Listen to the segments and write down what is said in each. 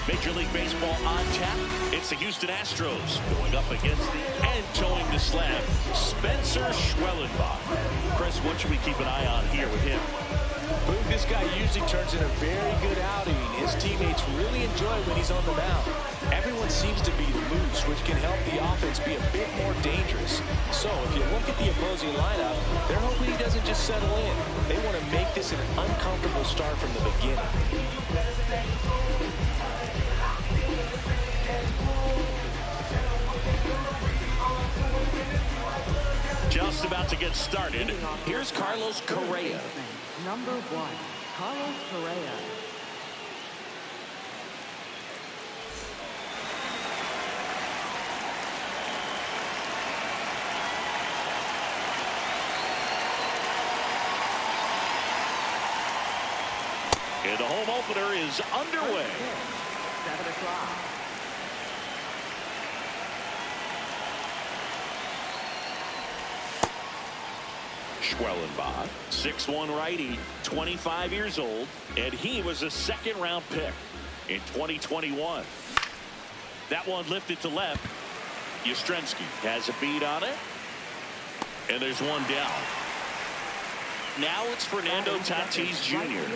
Major League Baseball on tap. It's the Houston Astros going up against and towing the slab, Spencer Schwellenbach. Chris, what should we keep an eye on here with him? Boog, this guy usually turns in a very good outing. His teammates really enjoy when he's on the mound. Everyone seems to be loose, which can help the offense be a bit more dangerous. So if you look at the opposing lineup, they're hoping he doesn't just settle in. They want to make this an uncomfortable start from the beginning. Just about to get started. Here's Carlos Correa. Number 1, Carlos Correa. And the home opener is underway. 7 o'clock. Schwellenbach, 6'1" righty, 25 years old, and he was a second-round pick in 2021. That one lifted to left. Yastrzemski has a beat on it, and there's one down. Now it's Fernando Tatis Jr.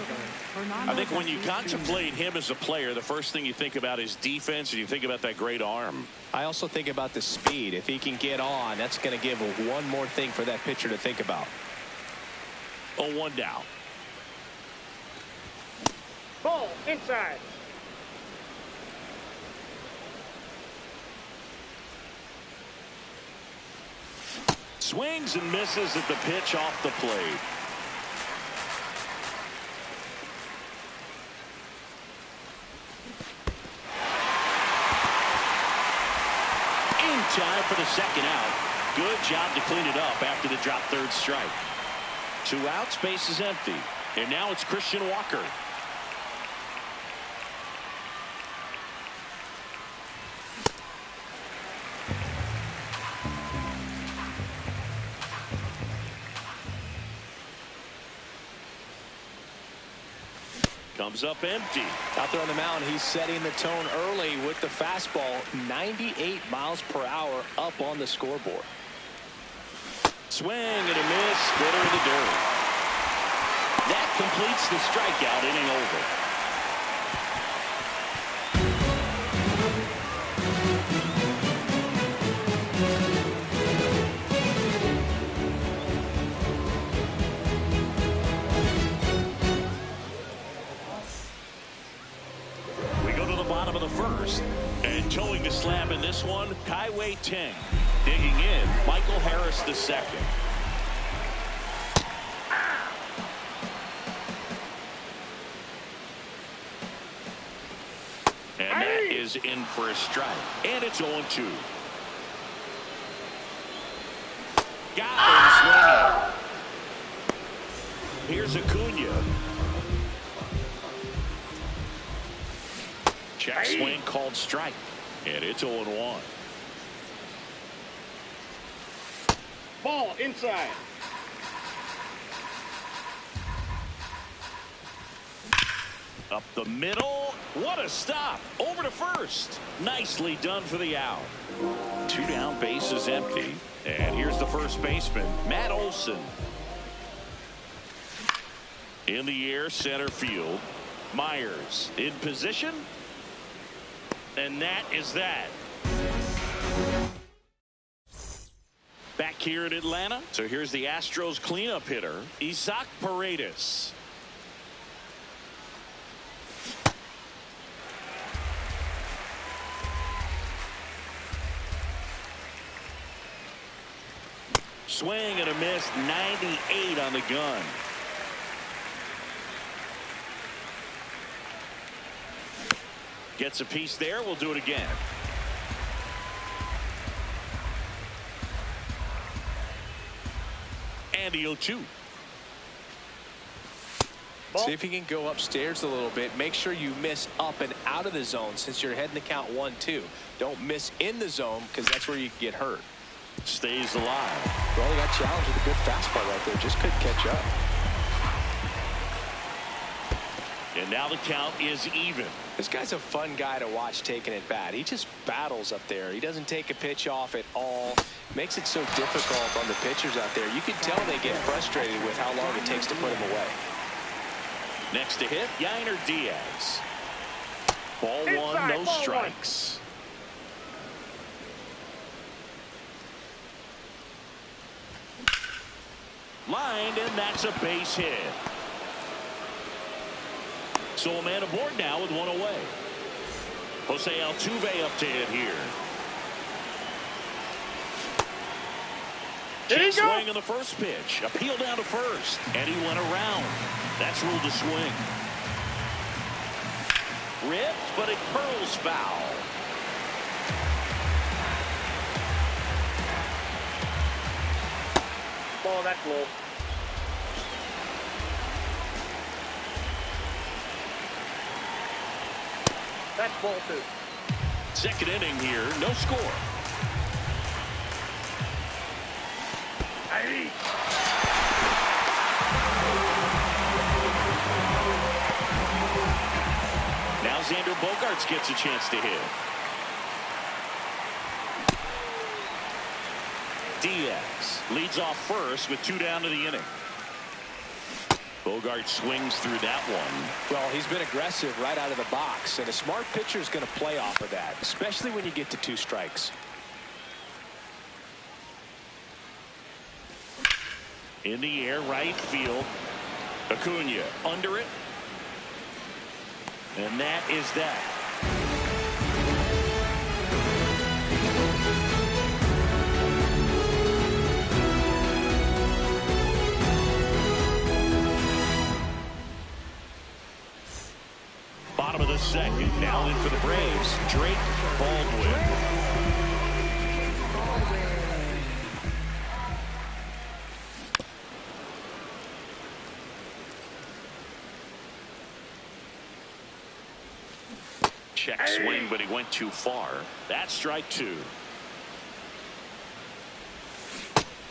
I think when you contemplate him as a player, the first thing you think about is defense, and you think about that great arm. I also think about the speed. If he can get on, that's going to give one more thing for that pitcher to think about. 0-1 down. Ball inside. Swings and misses at the pitch off the plate. In time for the second out. Good job to clean it up after the drop third strike. 2 outs, base is empty. And now it's Christian Walker. Comes up empty. Out there on the mound, he's setting the tone early with the fastball. 98 miles per hour up on the scoreboard. Swing and a miss. Spitter in the dirt. That completes the strikeout, inning over. We go to the bottom of the first. And towing the slab in this one, Kaiwei Teng. Digging in, Michael Harris the second. And that is in for a strike. And it's 0-2. Got him swinging. Here's Acuna. Check swing called strike. And it's 0-1. Ball inside. Up the middle. What a stop. Over to first. Nicely done for the out. 2 down, base is empty. And here's the first baseman, Matt Olson. In the air, center field. Myers in position. And that is that. Back here in Atlanta. So here's the Astros cleanup hitter, Isaac Paredes. Swing and a miss, 98 on the gun. Gets a piece there. We'll do it again. And the 0-2. See if you can go upstairs a little bit. Make sure you miss up and out of the zone since you're heading to count 1-2. Don't miss in the zone because that's where you can get hurt. Stays alive. Well, he got challenged with a good fastball right there. Just couldn't catch up. And now the count is even. This guy's a fun guy to watch taking at bat. He just battles up there. He doesn't take a pitch off at all. Makes it so difficult on the pitchers out there. You can tell they get frustrated with how long it takes to put him away. Next to hit, Yainer Diaz. Ball one, no strikes. Lined, and that's a base hit. So a man aboard now with one away. Jose Altuve up to hit here. Check swing on the first pitch. Appeal down to first. And he went around. That's ruled a swing. Ripped, but it curls foul. Ball, that's low. That's ball two. Second inning here, no score. Hey. Now Xander Bogaerts gets a chance to hit. Diaz leads off first with 2 down to the inning. Bogaerts swings through that one. Well, he's been aggressive right out of the box, and a smart pitcher is going to play off of that, especially when you get to 2 strikes. In the air, right field. Acuna under it. And that is that. Bottom of the second. Now in for the Braves, Drake Baldwin. Check swing, but he went too far. That's strike 2.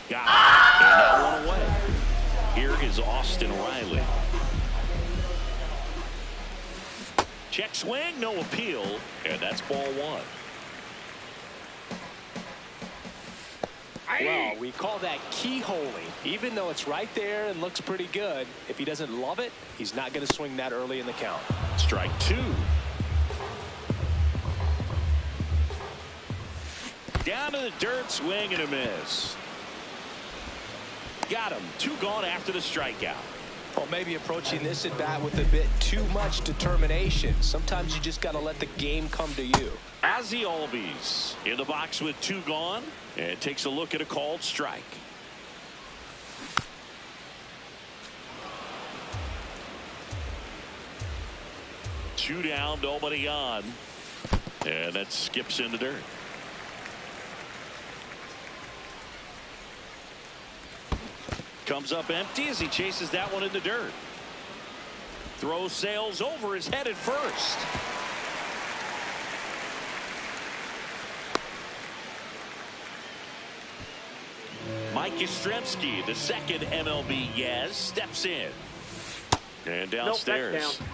Got it. And that one away. Here is Austin Riley. Check swing, no appeal, and that's ball 1. Well, we call that keyholing. Even though it's right there and looks pretty good, if he doesn't love it, he's not going to swing that early in the count. Strike 2. Down to the dirt, swing and a miss. Got him. 2 gone after the strikeout. Well, maybe approaching this at bat with a bit too much determination. Sometimes you just got to let the game come to you. Ozzie Albies in the box with 2 gone, and takes a look at a called strike. Two down, nobody on, and that skips in the dirt. Comes up empty as he chases that one in the dirt. Throw sails over his head at first. Mike Yastrzemski, the second MLB Yaz, steps in. And downstairs. Nope, that's down.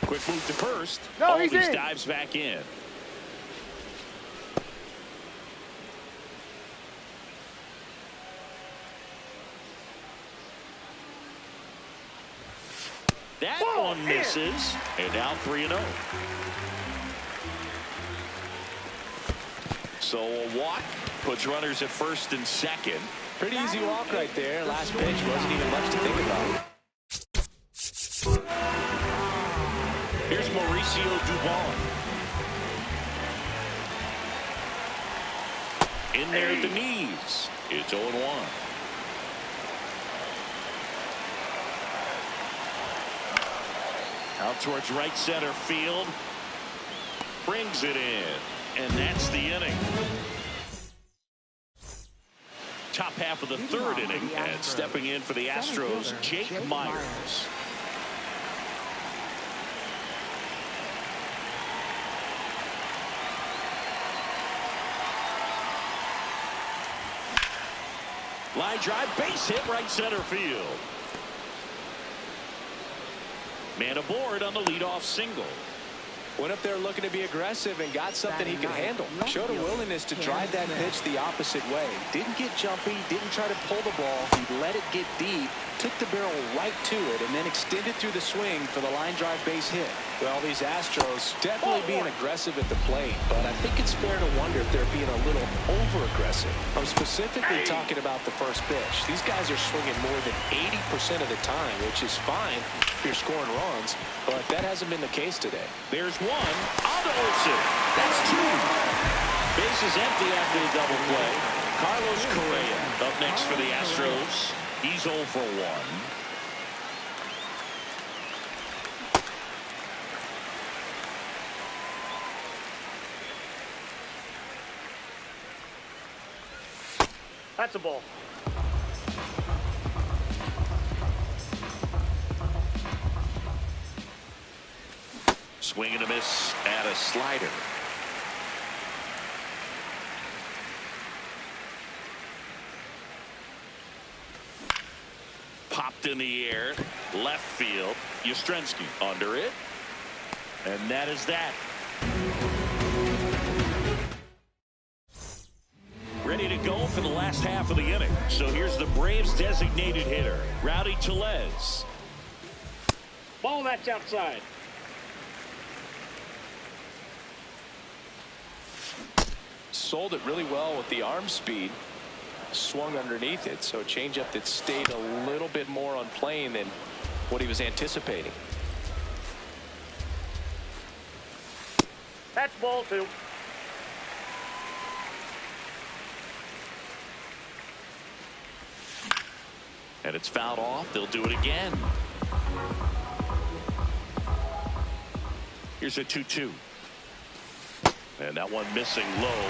Quick move to first. No, he's in. Dives back in. That one misses. And now 3-0. So a walk puts runners at first and second. Pretty easy walk right there. Last pitch wasn't even much to think about. Here's Mauricio Dubon. In there at the knees. It's 0-1. Out towards right center field. Brings it in. And that's the inning. Top half of the third inning. And stepping in for the Astros, Jake Myers. Line drive, base hit, right center field. Man aboard on the leadoff single. Went up there looking to be aggressive and got something he could handle. Showed a willingness to drive that pitch the opposite way. Didn't get jumpy, didn't try to pull the ball. He let it get deep, took the barrel right to it, and then extended through the swing for the line drive base hit. Well, these Astros definitely being aggressive at the plate, but I think it's fair to wonder if they're being a little over-aggressive. I'm specifically talking about the first pitch. These guys are swinging more than 80% of the time, which is fine if you're scoring runs, but that hasn't been the case today. There's one on to Olsen. That's two. Bases empty after the double play. Carlos Correa up next for the Astros. He's 0 for 1. That's a ball. Swing and a miss at a slider. Popped in the air, left field. Yastrzemski under it. And that is that. Ready to go for the last half of the inning. So here's the Braves designated hitter, Rowdy Tellez. Ball, that's outside. Sold it really well with the arm speed. Swung underneath it, so a changeup that stayed a little bit more on plane than what he was anticipating. That's ball 2. And it's fouled off. They'll do it again. Here's a 2-2. And that one missing low.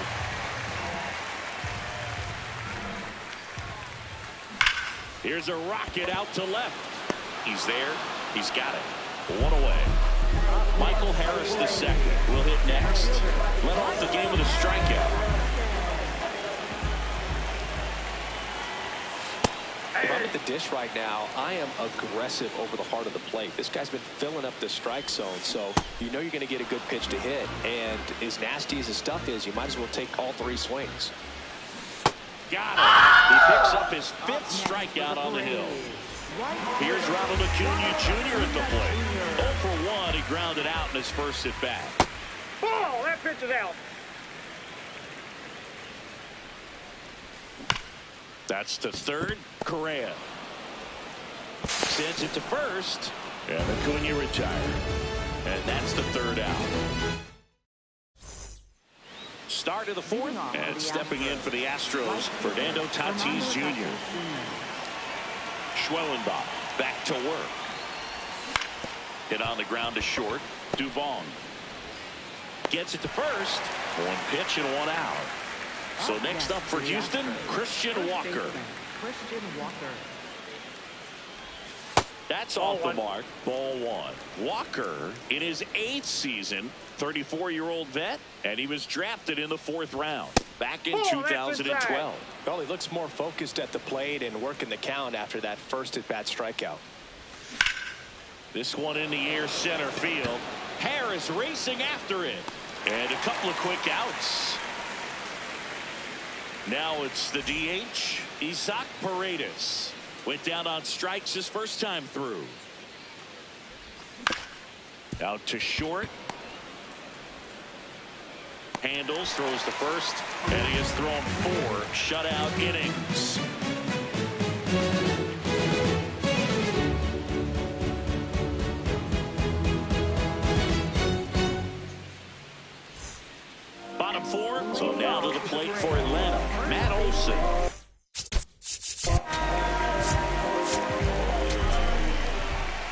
Here's a rocket out to left. He's there. He's got it. One away. Michael Harris the second will hit next. Led off the game with a strikeout. If I'm at the dish right now, I am aggressive over the heart of the plate. This guy's been filling up the strike zone, so you know you're going to get a good pitch to hit. And as nasty as his stuff is, you might as well take all 3 swings. Got it. He picks up his 5th strikeout on the hill. Here's Ronald Acuna Jr. at the plate. 0 for 1. He grounded out in his first at bat. Ball, that pitch is out. That's to third. Correa sends it to first, and Acuna retired. And that's the 3rd out. Start of the 4th, and stepping in for the Astros, Fernando Tatis Jr. Schwellenbach back to work. Hit on the ground to short. Dubon gets it to first. 1 pitch and 1 out. So next up for Houston, Christian Walker. Christian Walker. That's off the mark. Ball 1. Walker in his 8th season, 34-year-old vet, and he was drafted in the 4th round back in 2012. Well, he looks more focused at the plate and working the count after that first at-bat strikeout. This one in the air center field. Harris racing after it. And a couple of quick outs. Now it's the DH, Isaac Paredes. Went down on strikes his first time through. Out to short. Handles, throws to first, and he has thrown 4 shutout innings. Bottom 4, so now to the plate for Atlanta, Matt Olson.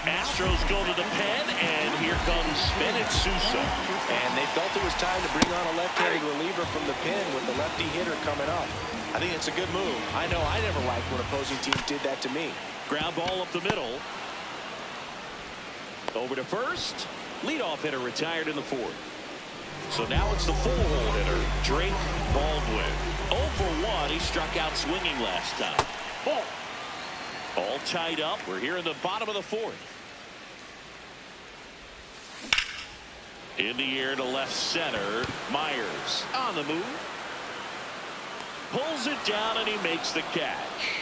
Astros go to the pen, and here comes Bennett Sousa. And they felt it was time to bring on a left-handed reliever from the pen with the lefty hitter coming up. I think it's a good move. I know I never liked when opposing teams did that to me. Ground ball up the middle. Over to first. Leadoff hitter retired in the 4th. So now it's the full-hole hitter, Drake Baldwin. 0 for 1. He struck out swinging last time. Ball. All tied up. We're here in the bottom of the 4th. In the air to left center. Myers on the move. Pulls it down and he makes the catch.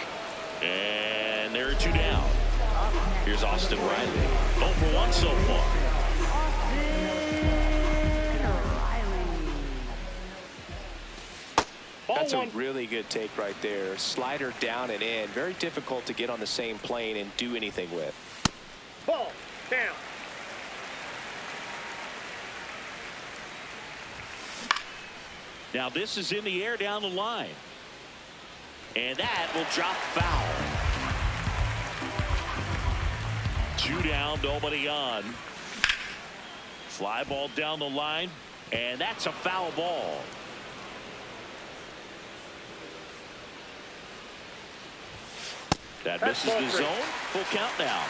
And there are 2 down. Here's Austin Riley. 0 for 1 so far. That's a really good take right there. Slider down and in. Very difficult to get on the same plane and do anything with. Ball. Down. Now this is in the air down the line. And that will drop foul. 2 down, nobody on. Fly ball down the line. And that's a foul ball. That misses the zone. Full count now.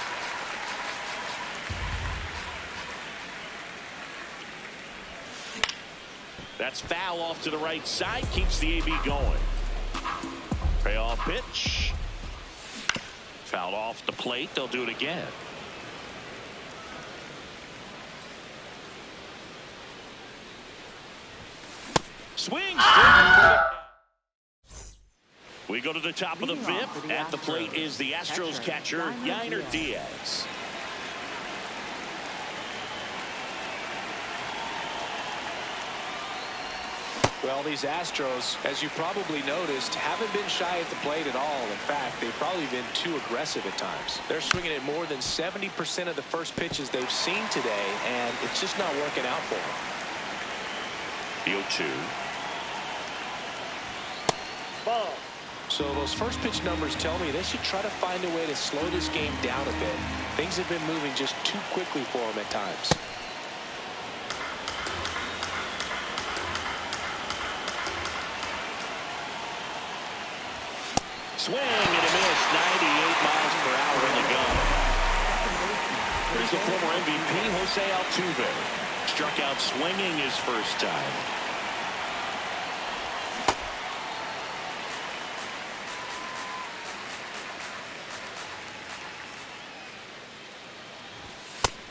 That's foul off to the right side. Keeps the AB going. Payoff pitch. Fouled off the plate. They'll do it again. Swing. We go to the top of the 5th. At the plate is the Astros catcher, Yainer Diaz. Well, these Astros, as you probably noticed, haven't been shy at the plate at all. In fact, they've probably been too aggressive at times. They're swinging at more than 70% of the first pitches they've seen today, and it's just not working out for them. The 0-2. Ball. So those first pitch numbers tell me they should try to find a way to slow this game down a bit. Things have been moving just too quickly for them at times. Swing and a miss. 98 miles per hour in the gun. Here's the former MVP, Jose Altuve. Struck out swinging his first time.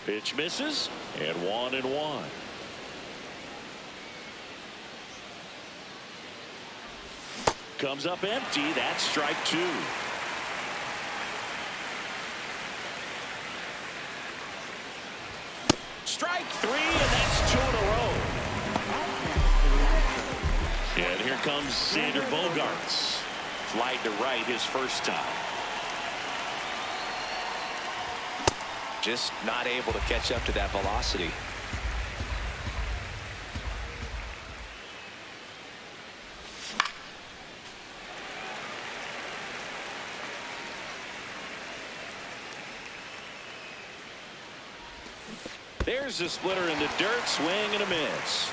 Pitch misses, and 1-1. Comes up empty. That's strike 2. Strike 3, and that's 2 in a row. And here comes Xander Bogaerts. Flied to right his first time. Just not able to catch up to that velocity. There's a splitter in the dirt. Swing and a miss.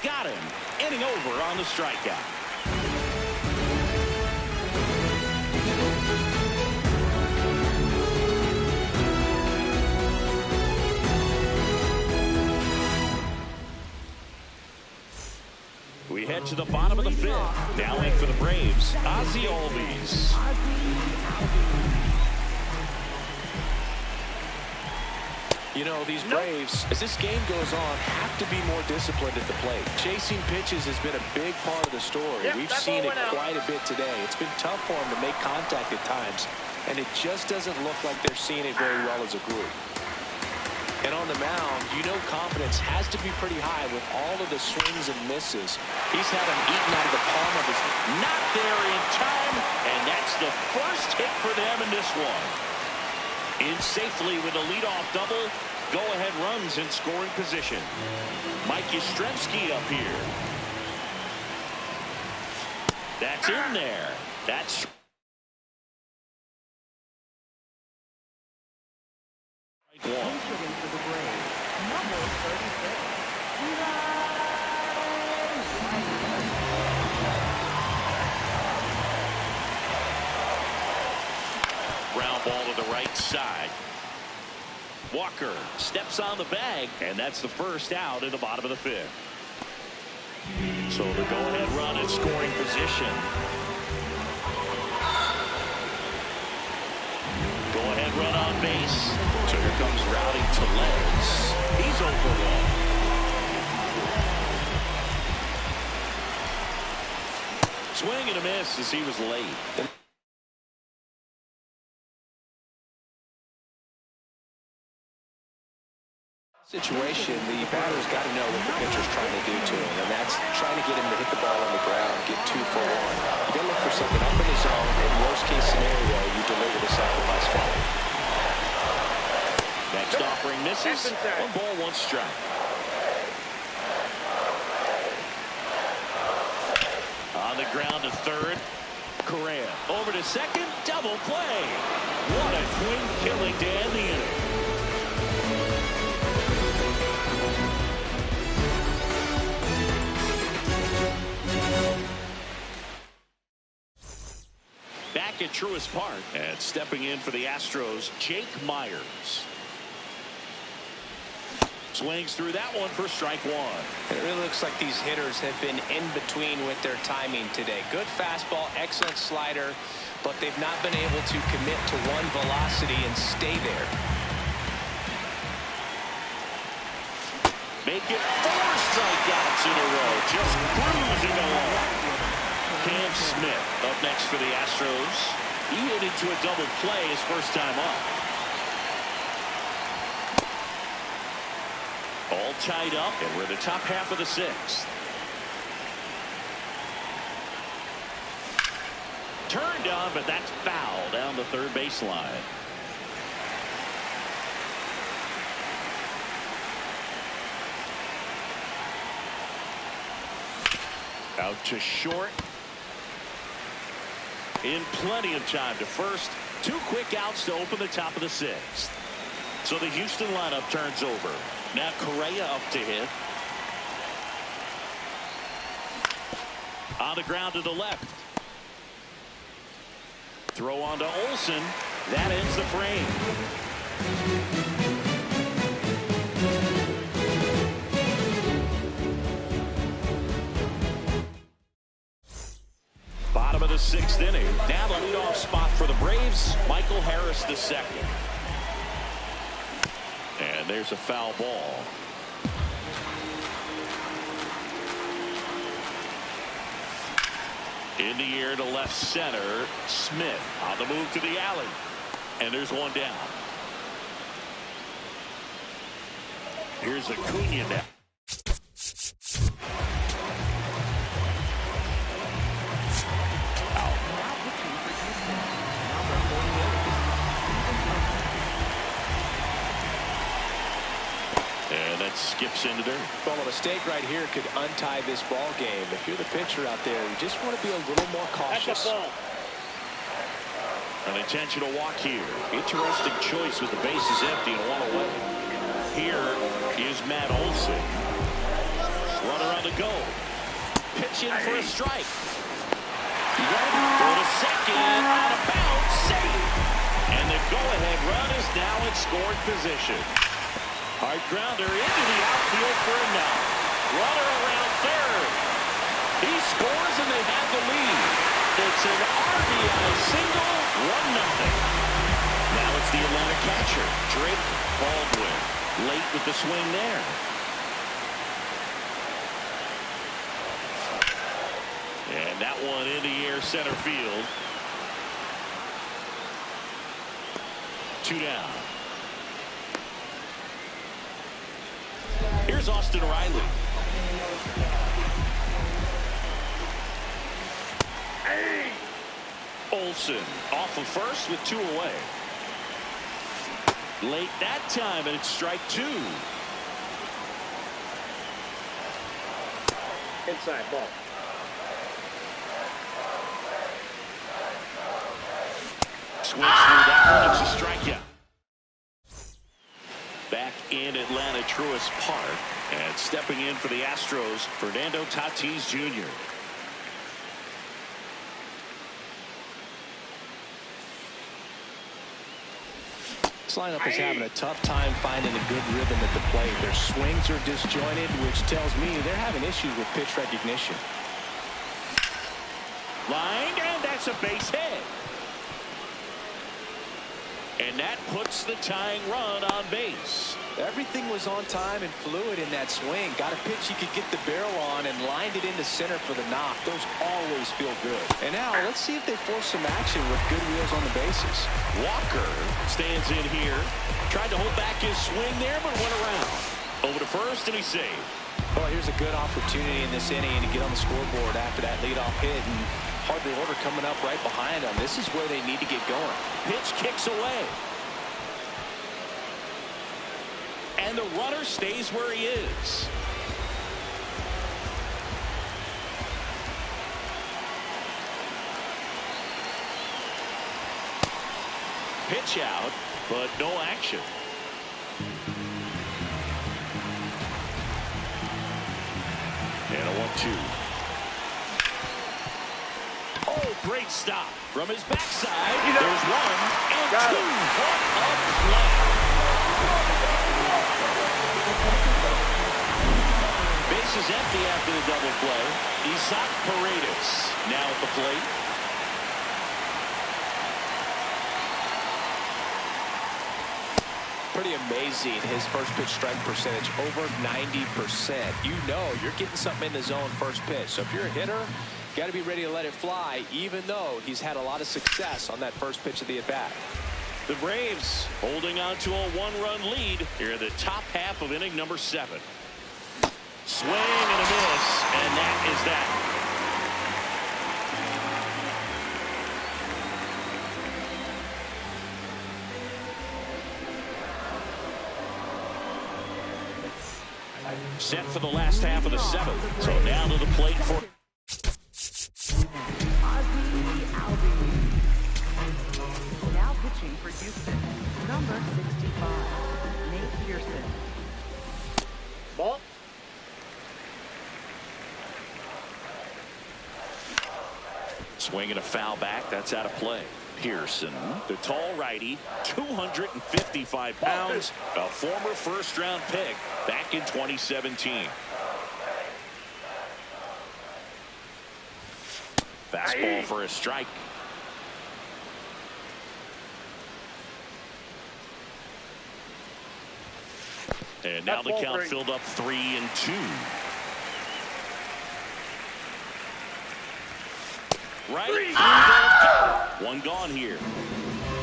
Got him. Inning over on the strikeout. We head to the bottom of the 5th. Now in for the Braves, Ozzie Albies. You know, these Braves, as this game goes on, have to be more disciplined at the plate. Chasing pitches has been a big part of the story. We've seen it quite a bit today. It's been tough for them to make contact at times, and it just doesn't look like they're seeing it very well as a group. And on the mound, you know confidence has to be pretty high with all of the swings and misses. He's had them eaten out of the palm of his hand. Not there in time, and that's the first hit for them in this one. In safely with a leadoff double. Go-ahead runs in scoring position. Mike Yastrzemski up here. That's in there. That's one. Ground ball to the right side. Walker steps on the bag, and that's the first out in the bottom of the fifth. So the go-ahead run in scoring position. Go-ahead run on base. So here comes Rowdy Tellez. He's over 1. Swing and a miss as he was late. Situation, the batter's got to know what the pitcher's trying to do to him, and that's trying to get him to hit the ball on the ground, get 2 for 1. You got to look for something up in the zone. In worst case scenario, you deliver the sacrifice fly. Next offering misses. 1 ball, 1 strike. On the ground to third. Correa over to second. Double play. What a twin killing to end the inning. Back at Truist Park, and stepping in for the Astros, Jake Myers. Swings through that one for strike 1. It really looks like these hitters have been in between with their timing today. Good fastball, excellent slider, but they've not been able to commit to one velocity and stay there. Make it 4 strikeouts in a row, just cruising along. Cam Smith up next for the Astros. He hit into a double play his first time up. All tied up, and we're in the top half of the 6th. Turned on, but that's foul down the third baseline. Out to short. In plenty of time to first. 2 quick outs to open the top of the 6th. So the Houston lineup turns over. Now Correa up to hit. On the ground to the left. Throw on to Olsen. That ends the frame. Bottom of the 6th inning. Now the leadoff spot for the Braves. Michael Harris II. And there's a foul ball. In the air to left center. Smith on the move to the alley. And there's one down. Here's Acuna now. Skips into dirt. Well, a mistake right here could untie this ball game. If you're the pitcher out there, you just want to be a little more cautious. An intentional walk here. Interesting choice with the bases empty and 1 away. Here is Matt Olson. Runner on the go. Pitch in for a strike. Go to second. Out of bounds. Safe. And the go-ahead run is now in scoring position. Hard grounder into the outfield for a knock. Runner around third. He scores and they have the lead. It's an RBI single, 1-0. Now it's the Atlanta catcher, Drake Baldwin. Late with the swing there. And that one in the air center field. 2 down. Here's Austin Riley. Hey. Olsen off of first with 2 away. Late that time, and it's strike 2. Inside ball. Swings through that one. It's a strikeout. Back in Atlanta, Truist Park, and stepping in for the Astros, Fernando Tatis Jr. Sox lineup is having a tough time finding a good rhythm at the plate. Their swings are disjointed, which tells me they're having issues with pitch recognition. Lined, and that's a base hit. And that puts the tying run on base. Everything was on time and fluid in that swing. Got a pitch he could get the barrel on and lined it into center for the knock. Those always feel good. And now let's see if they force some action with good wheels on the bases. Walker stands in here. Tried to hold back his swing there, but went around. Over to first, and he saved. Well, here's a good opportunity in this inning to get on the scoreboard after that leadoff hit. And hardly order coming up right behind them. This is where they need to get going. Pitch kicks away. And the runner stays where he is. Pitch out, but no action. And a 1-2. Oh, great stop from his backside. There's one and two. What a play. Base is empty after the double play. Isaac Paredes now at the plate. Pretty amazing, his first pitch strike percentage, over 90%. You know you're getting something in the zone first pitch. So if you're a hitter, got to be ready to let it fly, even though he's had a lot of success on that first pitch of the at-bat. The Braves holding on to a one-run lead here in the top half of inning number 7. Swing and a miss, and that is that. Set for the last half of the 7th. So now to the plate for Now pitching for Houston, number 65, Nate Pearson. Ball. swing and a foul back. That's out of play. Pearson, the tall righty, 255 pounds, a former first-round pick back in 2017. Fastball for a strike. And now the count filled up 3-2. Right. One gone here.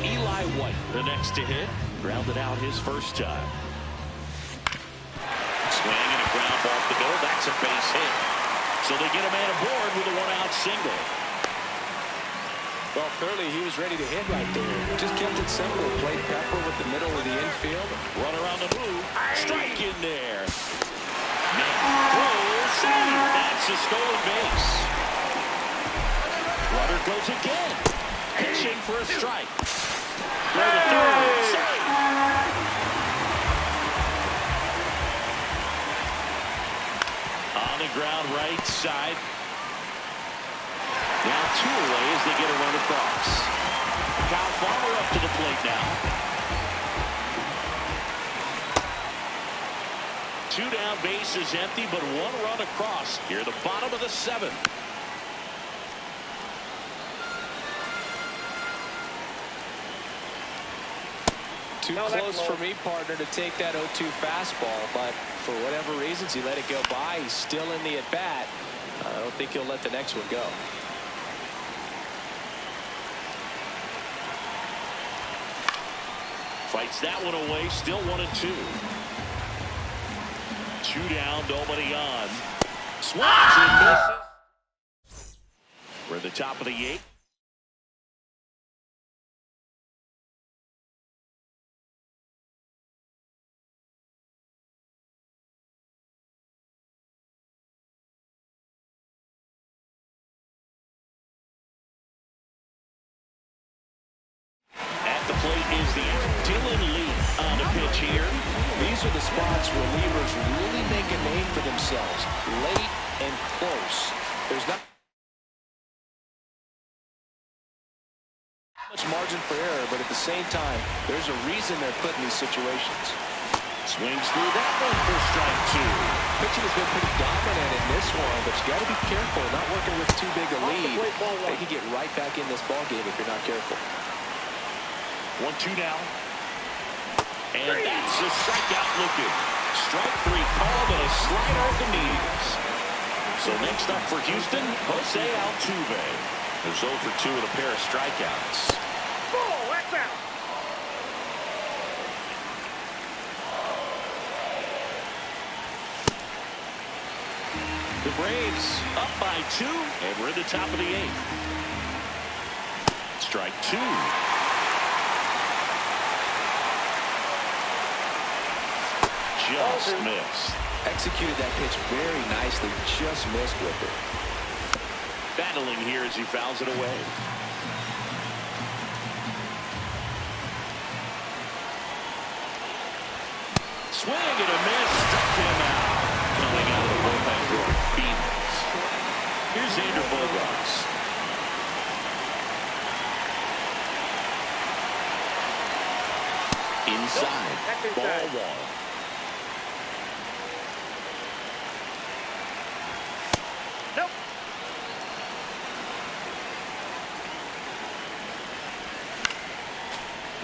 Eli White, the next to hit. Grounded out his first time. Swing and a ground ball to go. That's a base hit. So they get a man aboard with a one-out single. Well, clearly he was ready to hit right there. Just kept it simple. Played pepper with the middle of the infield. Runner on the move. Strike in there. Throws. That's a stolen base. Runner goes again. Pitching for a strike. Throw the third. Save. On the ground right side. Now 2 away as they get a run across. Kyle Farmer up to the plate now. 2 down, base is empty, but 1 run across here at the bottom of the 7th. Too close for me, partner, to take that 0-2 fastball, but for whatever reasons he let it go by. He's still in the at-bat. I don't think he'll let the next one go. Fights that one away, still 1-2. 2 down, nobody on. Swings and misses. We're at the top of the 8th. At the plate is the Dylan Lee on the pitch here. These are the spots relievers really make a name for themselves. Late and close. There's not. Much margin for error, but at the same time, there's a reason they're put in these situations. Swings through that one for strike two. Pitching has been pretty dominant in this one, but you got to be careful, not working with too big a lead. They can get right back in this ball game if you're not careful. 1-2 now. And that's a strikeout looking. Strike three called and a slider at the knees. So next up for Houston, Jose Altuve. There's 0 for 2 with a pair of strikeouts. Oh, that's out. The Braves up by 2, and we're at the top of the 8th. Strike 2. Just missed. Executed that pitch very nicely, just missed with it. Battling here as he fouls it away. Swing and a miss, struck him out. Coming out of the bullpen for Phoenix. Here's Xander Bogaerts. Inside, ball 1. Nope.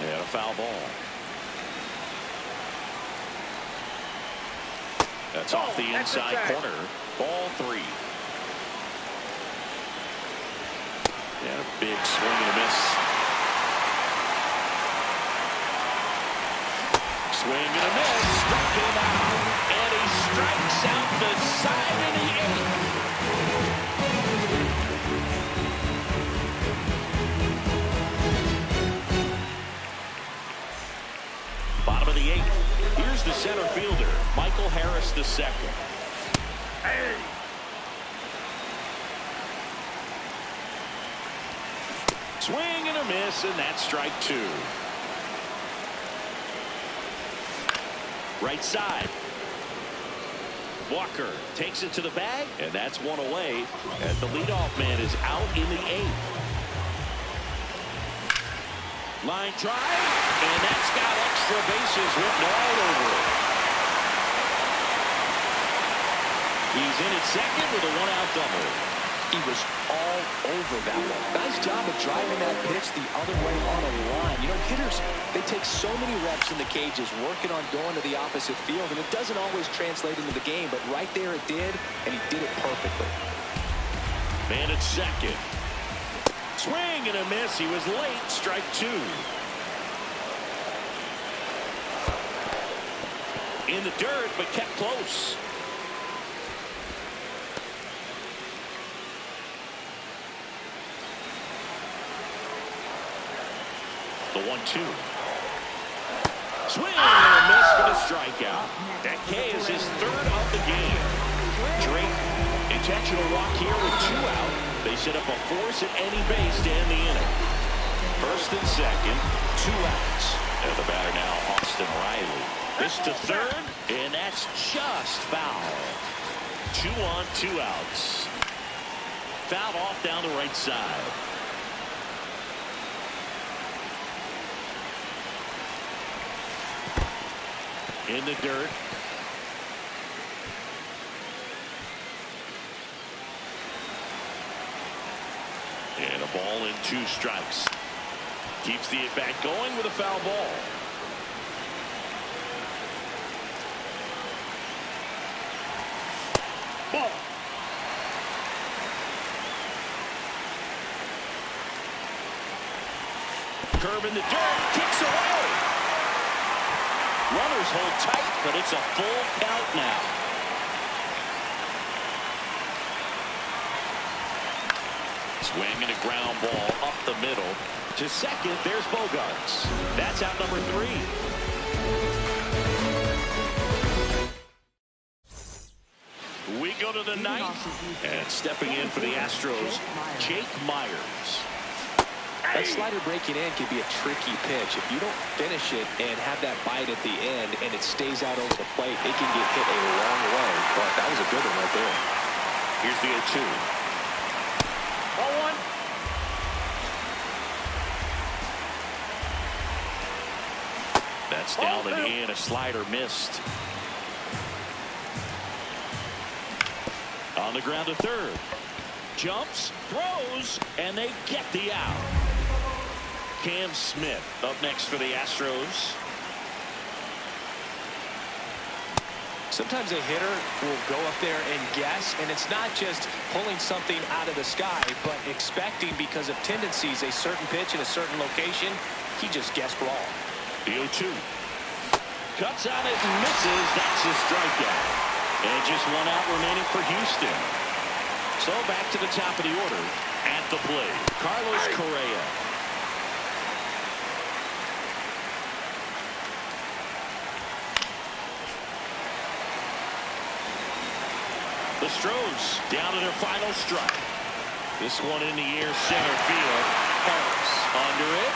And a foul ball. That's off the inside corner. Ball 3. And a big swing and a miss. Swing and a miss. Struck him out. And he strikes out the side of the 8th. Bottom of the 8th. Here's the center fielder, Michael Harris II. Hey. Swing and a miss, and that's strike 2. Right side. Walker takes it to the bag, and that's one away. And the leadoff man is out in the 8th. Line drive, and that's got extra bases written all over it. He's in at second with a 1-out double. He was all over that one. Nice job of driving that pitch the other way on a line. You know, hitters, they take so many reps in the cages working on going to the opposite field, and it doesn't always translate into the game, but right there it did, and he did it perfectly. Man at second. Swing and a miss. He was late. Strike 2. In the dirt, but kept close. The 1-2. Swing and a miss for the strikeout. That K is his 3rd of the game. Drake, intentional walk here with 2 out. They set up a force at any base to end the inning. 1st and 2nd, 2 outs. And the batter now, Austin Riley. This to 3rd, and that's just foul. 2 on, 2 outs. Fouled off down the right side. In the dirt. And a ball and 2 strikes. Keeps the at-bat going with a foul ball. Ball. Curve in the dirt. Kicks away. Runners hold tight, but it's a full count now. Swing and a ground ball up the middle. To second, there's Bogaerts. That's out number 3. We go to the 9th. And stepping in for the Astros, Jake Myers. That slider breaking in can be a tricky pitch. If you don't finish it and have that bite at the end and it stays out over the plate, it can get hit a long way. But that was a good one right there. Here's the 0-2. Ball 1. That's down and in. A slider missed. On the ground to third. Jumps, throws, and they get the out. Cam Smith up next for the Astros. Sometimes a hitter will go up there and guess, and it's not just pulling something out of the sky, but expecting, because of tendencies, a certain pitch in a certain location. He just guessed wrong. The 0-2. Cuts on it and misses. That's a strikeout. And just one out remaining for Houston. So back to the top of the order. At the plate, Carlos Correa. The Stros down to their final strike. This one in the air, center field. Harris under it.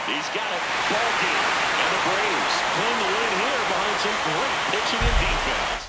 He's got it. Ball game. And the Braves claim the win here behind some great pitching and defense.